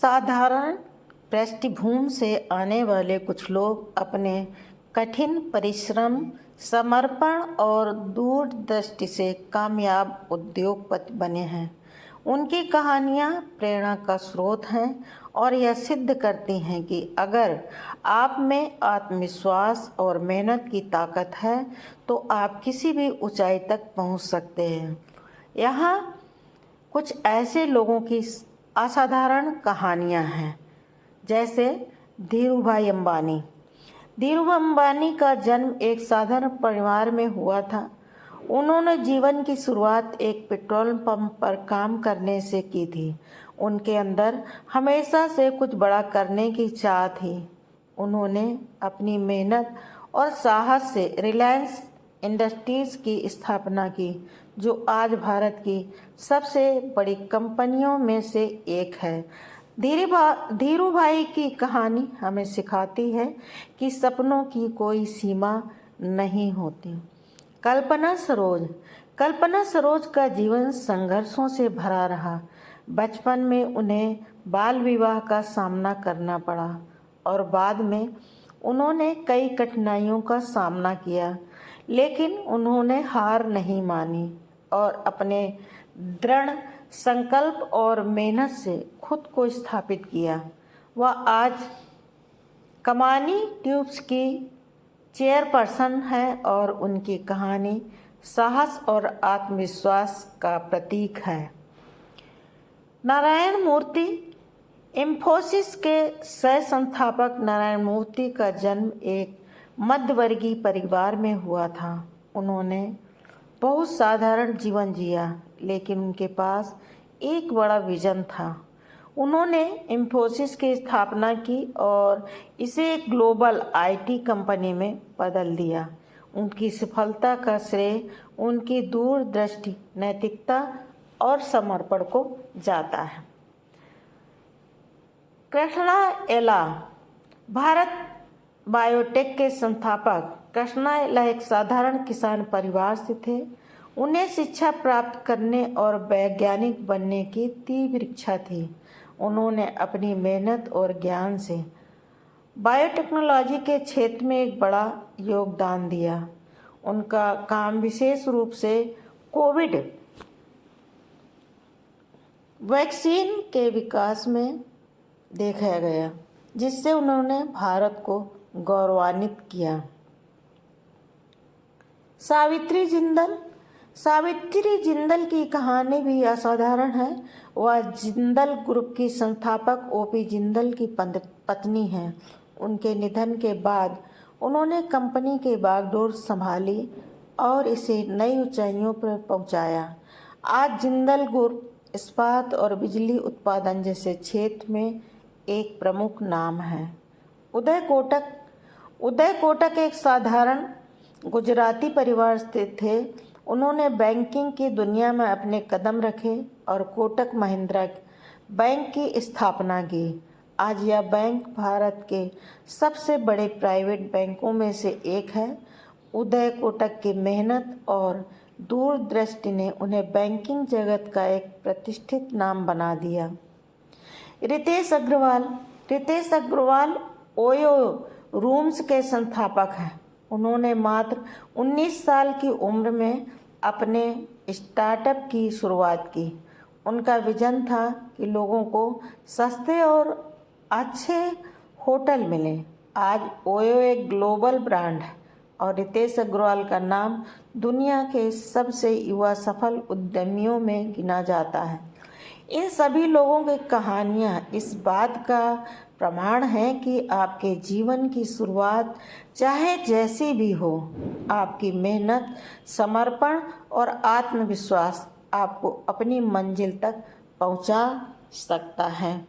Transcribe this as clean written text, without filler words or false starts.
साधारण पृष्ठभूमि से आने वाले कुछ लोग अपने कठिन परिश्रम, समर्पण और दूरदृष्टि से कामयाब उद्योगपति बने हैं। उनकी कहानियाँ प्रेरणा का स्रोत हैं और यह सिद्ध करती हैं कि अगर आप में आत्मविश्वास और मेहनत की ताकत है तो आप किसी भी ऊंचाई तक पहुंच सकते हैं। यहाँ कुछ ऐसे लोगों की असाधारण कहानियाँ हैं, जैसे धीरूभाई अंबानी। धीरूभाई अंबानी का जन्म एक साधारण परिवार में हुआ था। उन्होंने जीवन की शुरुआत एक पेट्रोल पंप पर काम करने से की थी। उनके अंदर हमेशा से कुछ बड़ा करने की चाह थी। उन्होंने अपनी मेहनत और साहस से रिलायंस इंडस्ट्रीज़ की स्थापना की, जो आज भारत की सबसे बड़ी कंपनियों में से एक है। धीरूभाई की कहानी हमें सिखाती है कि सपनों की कोई सीमा नहीं होती। कल्पना सरोज का जीवन संघर्षों से भरा रहा। बचपन में उन्हें बाल विवाह का सामना करना पड़ा और बाद में उन्होंने कई कठिनाइयों का सामना किया, लेकिन उन्होंने हार नहीं मानी और अपने दृढ़ संकल्प और मेहनत से खुद को स्थापित किया। वह आज कमानी ट्यूब्स की चेयरपर्सन है और उनकी कहानी साहस और आत्मविश्वास का प्रतीक है। नारायण मूर्ति। इंफोसिस के सह संस्थापक नारायण मूर्ति का जन्म एक मध्यवर्गीय परिवार में हुआ था। उन्होंने बहुत साधारण जीवन जिया, लेकिन उनके पास एक बड़ा विजन था। उन्होंने इंफोसिस की स्थापना की और इसे एक ग्लोबल आईटी कंपनी में बदल दिया। उनकी सफलता का श्रेय उनकी दूरदृष्टि, नैतिकता और समर्पण को जाता है। कृष्णा एला। भारत बायोटेक के संस्थापक कृष्णा एला एक साधारण किसान परिवार से थे। उन्हें शिक्षा प्राप्त करने और वैज्ञानिक बनने की तीव्र इच्छा थी। उन्होंने अपनी मेहनत और ज्ञान से बायोटेक्नोलॉजी के क्षेत्र में एक बड़ा योगदान दिया। उनका काम विशेष रूप से कोविड वैक्सीन के विकास में देखा गया, जिससे उन्होंने भारत को गौरवान्वित किया। सावित्री जिंदल की कहानी भी असाधारण है। वह जिंदल ग्रुप की संस्थापक ओपी जिंदल की पत्नी हैं। उनके निधन के बाद उन्होंने कंपनी की बागडोर संभाली और इसे नई ऊंचाइयों पर पहुंचाया। आज जिंदल ग्रुप इस्पात और बिजली उत्पादन जैसे क्षेत्र में एक प्रमुख नाम है। उदय कोटक एक साधारण गुजराती परिवार से थे। उन्होंने बैंकिंग की दुनिया में अपने कदम रखे और कोटक महिंद्रा बैंक की स्थापना की। आज यह बैंक भारत के सबसे बड़े प्राइवेट बैंकों में से एक है। उदय कोटक की मेहनत और दूरदृष्टि ने उन्हें बैंकिंग जगत का एक प्रतिष्ठित नाम बना दिया। रितेश अग्रवाल ओयो रूम्स के संस्थापक हैं। उन्होंने मात्र 19 साल की उम्र में अपने स्टार्टअप की शुरुआत की। उनका विजन था कि लोगों को सस्ते और अच्छे होटल मिले। आज ओयो एक ग्लोबल ब्रांड है और रितेश अग्रवाल का नाम दुनिया के सबसे युवा सफल उद्यमियों में गिना जाता है। इन सभी लोगों की कहानियाँ इस बात का प्रमाण है कि आपके जीवन की शुरुआत चाहे जैसी भी हो, आपकी मेहनत, समर्पण और आत्मविश्वास आपको अपनी मंजिल तक पहुंचा सकता है।